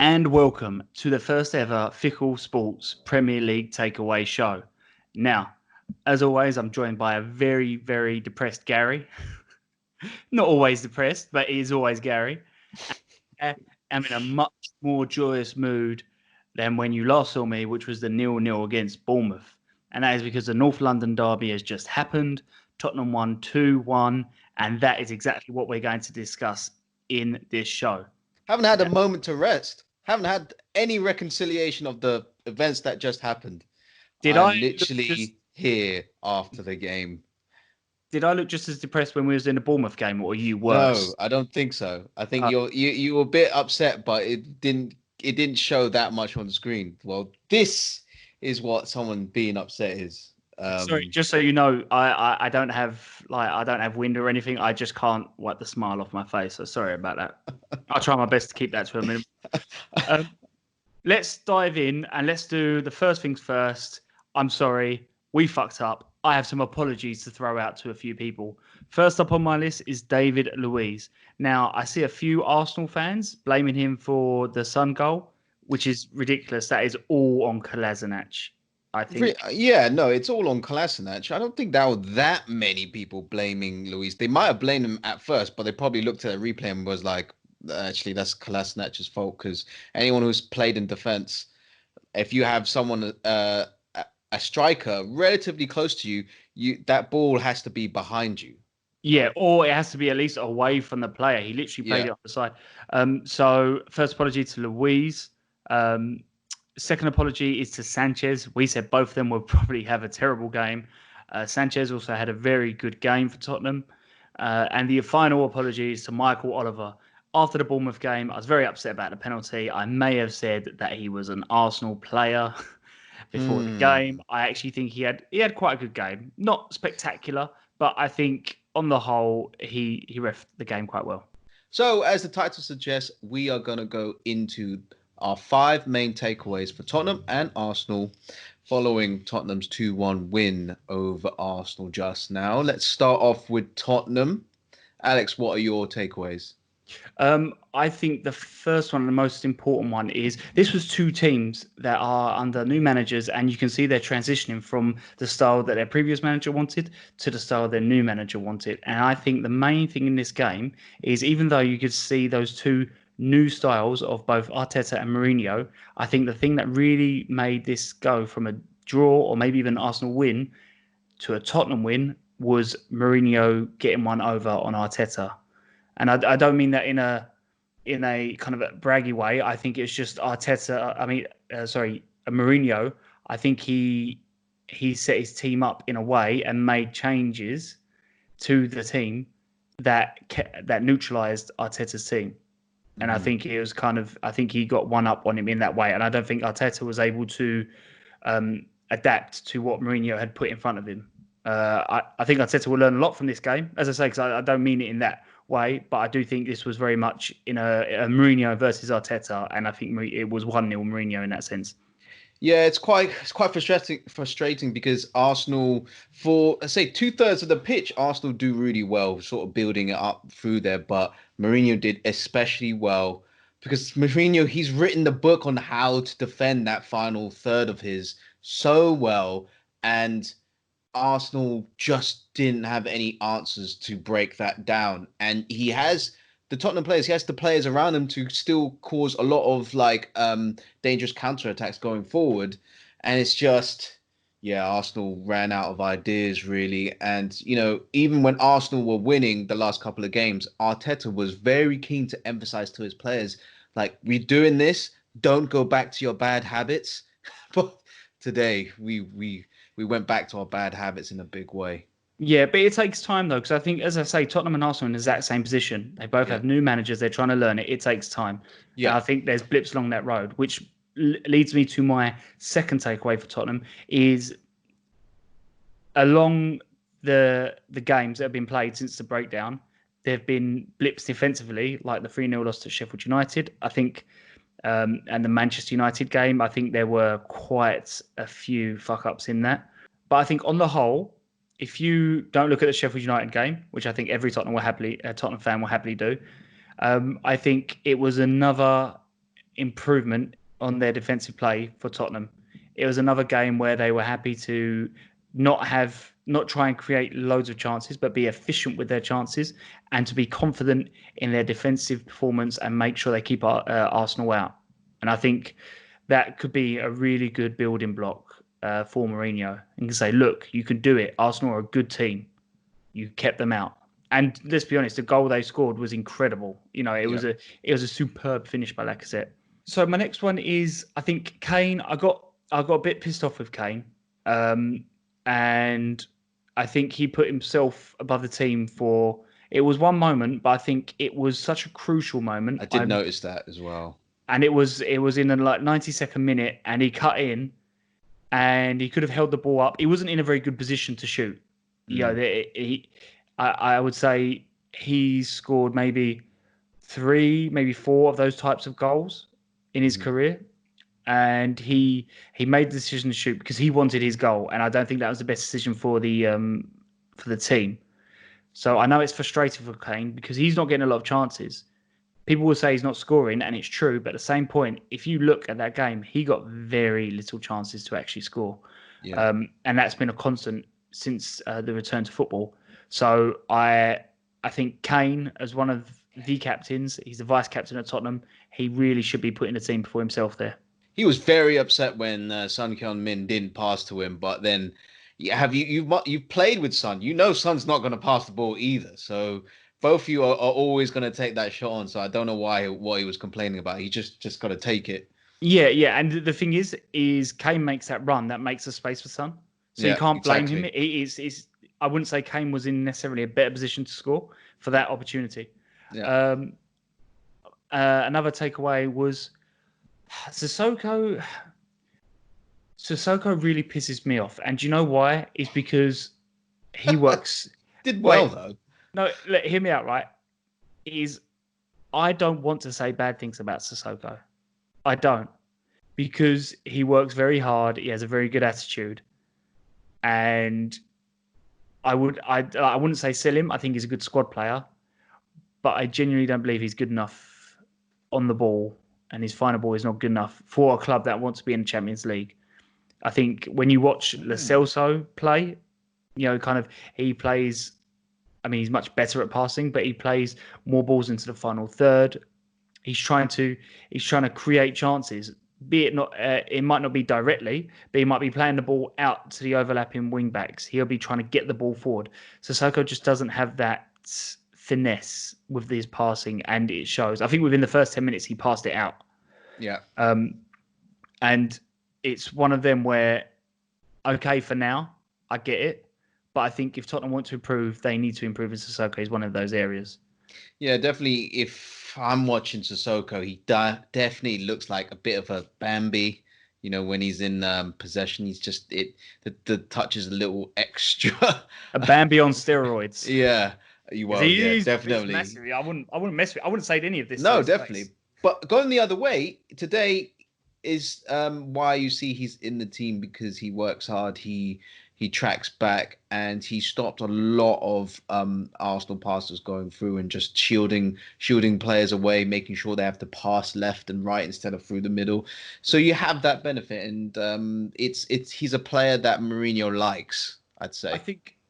and welcome to the first ever Fickle Sports Premier League takeaway show. Now, as always, I'm joined by a very, very depressed Gary. Not always depressed, but he is always Gary. And I'm in a much more joyous mood than when you last saw me, which was the 0-0 against Bournemouth. And that is because the North London derby has just happened. Tottenham won 2-1, and that is exactly what we're going to discuss in this show. Haven't had a moment to rest. Haven't had any reconciliation of the events that just happened. Did I I'm look just literally here after the game. Did I look just as depressed when we was in the Bournemouth game, or are you No, worse? I don't think so. I think Uh, you were a bit upset, but it didn't show that much on the screen. Well, this is what someone being upset is. Sorry, just so you know, I don't have wind or anything. I just can't wipe the smile off my face. So sorry about that. I'll try my best to keep that to a minimum. Um, let's dive in and let's do the first things first. I'm sorry, we fucked up. I have some apologies to throw out to a few people. First up on my list is David Luiz. Now, I see a few Arsenal fans blaming him for the Sun goal, which is ridiculous. That is all on Kolasinac, I think. Yeah, no, it's all on Kolasinac. I don't think there were that many people blaming Luis. They might have blamed him at first, but they probably looked at the replay and was like, actually, that's Kolasinac's fault because anyone who's played in defense, if you have someone, a striker relatively close to you, that ball has to be behind you. Yeah, or it has to be at least away from the player. He literally played Yeah. it on the side. So first apology to Luiz. Um, Second apology is to Sanchez. We said both of them will probably have a terrible game. Sanchez also had a very good game for Tottenham. And the final apology is to Michael Oliver. After the Bournemouth game, I was very upset about the penalty. I may have said that he was an Arsenal player before the game. Hmm. I actually think he had quite a good game. Not spectacular, but I think on the whole he ref the game quite well. So, as the title suggests, we are going to go into our five main takeaways for Tottenham and Arsenal following Tottenham's 2-1 win over Arsenal just now. Let's start off with Tottenham. Alex, what are your takeaways? I think the first one, the most important one, is this was two teams that are under new managers, and you can see they're transitioning from the style that their previous manager wanted to the style their new manager wanted. And I think the main thing in this game is even though you could see those two new styles of both Arteta and Mourinho, I think the thing that really made this go from a draw or maybe even Arsenal win to a Tottenham win was Mourinho getting one over on Arteta. And I don't mean that in a kind of a braggy way. I think it's just Arteta. Mourinho. I think he set his team up in a way and made changes to the team that neutralized Arteta's team. And I Mhm. think it was I think he got one up on him in that way. And I don't think Arteta was able to adapt to what Mourinho had put in front of him. I think Arteta will learn a lot from this game, as I say, because I don't mean it in that way, but I do think this was very much in a Mourinho versus Arteta, and I think it was 1-0 Mourinho in that sense. Yeah, it's quite frustrating because Arsenal, for let's say 2/3 of the pitch, Arsenal do really well, sort of building it up through there. But Mourinho did especially well because Mourinho, he's written the book on how to defend that final third of his so well, and Arsenal just didn't have any answers to break that down. And he has the Tottenham players, he has the players around him to still cause a lot of dangerous counter attacks going forward. And it's just yeah, Arsenal ran out of ideas really. And even when Arsenal were winning the last couple of games, Arteta was very keen to emphasize to his players, like, we're doing this, don't go back to your bad habits. But today we went back to our bad habits in a big way. Yeah, but it takes time though, because I think, as I say, Tottenham and Arsenal are in the exact same position. They both Yeah. have new managers. They're trying to learn it. It takes time, and Yeah. I think there's blips along that road, which leads me to my second takeaway for Tottenham is along the games that have been played since the breakdown, there have been blips defensively, like the 3-0 loss to Sheffield United. I think, and the Manchester United game, I think there were quite a few fuck ups in that. But I think on the whole, if you don't look at the Sheffield United game, which I think every Tottenham fan will happily do, I think it was another improvement on their defensive play for Tottenham. It was another game where they were happy to not try and create loads of chances, but be efficient with their chances and to be confident in their defensive performance and make sure they keep Arsenal out. And I think that could be a really good building block for Mourinho. And can say, look, you can do it. Arsenal are a good team. You kept them out. And let's be honest, the goal they scored was incredible. It was a superb finish by Lacazette. So my next one is, I think, Kane. I got a bit pissed off with Kane, and I think he put himself above the team for. It was one moment, but I think it was such a crucial moment. I did notice that as well. And it was in a 92nd minute, and he cut in, and he could have held the ball up. He wasn't in a very good position to shoot. I would say he scored maybe 3, maybe 4 of those types of goals in his career. And he made the decision to shoot because he wanted his goal. And I don't think that was the best decision for the team. So I know it's frustrating for Kane because he's not getting a lot of chances. People will say he's not scoring, and it's true. But at the same point, if you look at that game, he got very little chances to actually score. Yeah. And that's been a constant since the return to football. So I think Kane, as one of the captains, he's the vice captain at Tottenham. He really should be putting the team before himself there. He was very upset when Son Heung-min didn't pass to him. But then, you've played with Son. You know Son's not going to pass the ball either. So both of you are always going to take that shot on. So I don't know what he was complaining about. He just got to take it. Yeah. And the thing is Kane makes that run. That makes a space for Son. So you can't blame him. I wouldn't say Kane was in necessarily a better position to score for that opportunity. Yeah. Another takeaway was Sissoko. Sissoko really pisses me off. And do you know why? It's because he works... Did well, though. No, hear me out, right? I don't want to say bad things about Sissoko. I don't. Because he works very hard. He has a very good attitude. And I wouldn't say sell him. I think he's a good squad player. But I genuinely don't believe he's good enough on the ball. And his final ball is not good enough for a club that wants to be in the Champions League. I think when you watch Lo Celso play, he plays... I mean, he's much better at passing, but he plays more balls into the final third. He's trying to create chances. Be it not, it might not be directly, but he might be playing the ball out to the overlapping wing backs. He'll be trying to get the ball forward. Sissoko just doesn't have that finesse with his passing, and it shows. I think within the first 10 minutes, he passed it out. Yeah. And it's one of them where, okay, for now, I get it. But I think if Tottenham want to improve, they need to improve, and Sissoko is one of those areas. Yeah, definitely. If I'm watching Sissoko, he definitely looks like a bit of a Bambi. When he's in possession, he's just the touch is a little extra. A Bambi on steroids. Yeah, definitely. I wouldn't mess with. I wouldn't say any of this. No, definitely. But going the other way today is why you see he's in the team, because he works hard. He tracks back, and he stopped a lot of Arsenal passers going through and just shielding players away, making sure they have to pass left and right instead of through the middle. So you have that benefit, and he's a player that Mourinho likes, I'd say.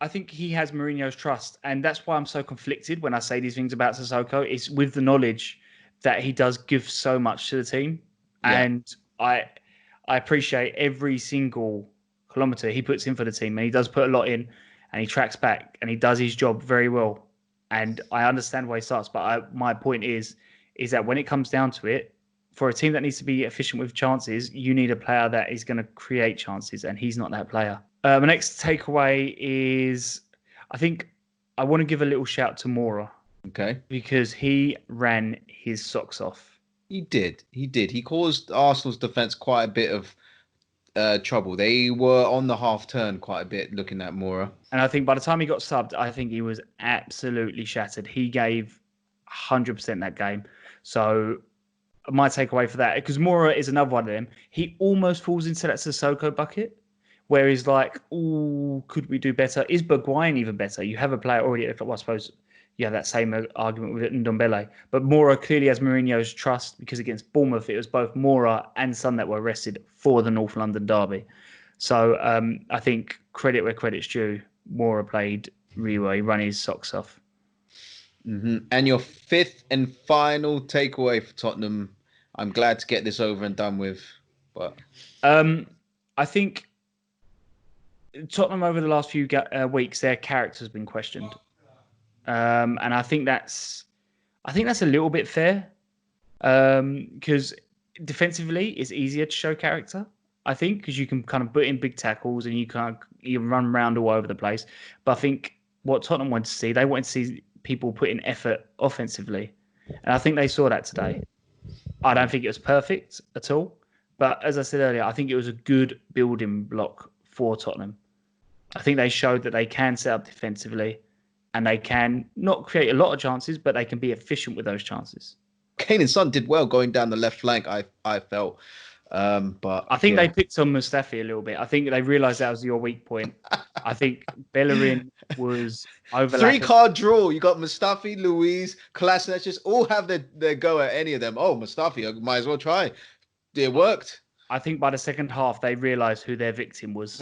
I think he has Mourinho's trust, and that's why I'm so conflicted when I say these things about Sissoko. It's with the knowledge that he does give so much to the team, and I appreciate every single kilometer he puts in for the team, and he does put a lot in, and he tracks back, and he does his job very well. And I understand why he starts, but my point is that when it comes down to it, for a team that needs to be efficient with chances, you need a player that is going to create chances, and he's not that player. My next takeaway is, I think I want to give a little shout to Mora. Okay. Because he ran his socks off. He did. He caused Arsenal's defence quite a bit of trouble. They were on the half turn quite a bit looking at Mora. And I think by the time he got subbed, I think he was absolutely shattered. He gave 100% that game. So my takeaway for that, because Mora is another one of them, he almost falls into that Sissoko bucket where he's like, oh, could we do better? Is Bergwijn even better? You have a player already, well, I suppose you have that same argument with Ndombele. But Mora clearly has Mourinho's trust because against Bournemouth, it was both Mora and Son that were arrested for the North London derby. So I think credit where credit's due. Mora played really well. He ran his socks off. And your fifth and final takeaway for Tottenham. I'm glad to get this over and done with, but I think Tottenham over the last few weeks, their character's been questioned, and I think that's a little bit fair because defensively it's easier to show character. I think because you can kind of put in big tackles and you run around all over the place. But I think what Tottenham wanted to see, they wanted to see people put in effort offensively, and I think they saw that today. I don't think it was perfect at all, but as I said earlier, I think it was a good building block for Tottenham. I think they showed that they can set up defensively and they can not create a lot of chances, but they can be efficient with those chances. Kane and Son did well going down the left flank. I felt, but I think they picked on Mustafi a little bit. I think they realised that was your weak point. I think Bellerin was overlapping. 3-card draw. You got Mustafi, Luiz, Kolasinac, just all have their go at any of them. Oh, Mustafi, I might as well try. It worked. I think by the second half, they realised who their victim was.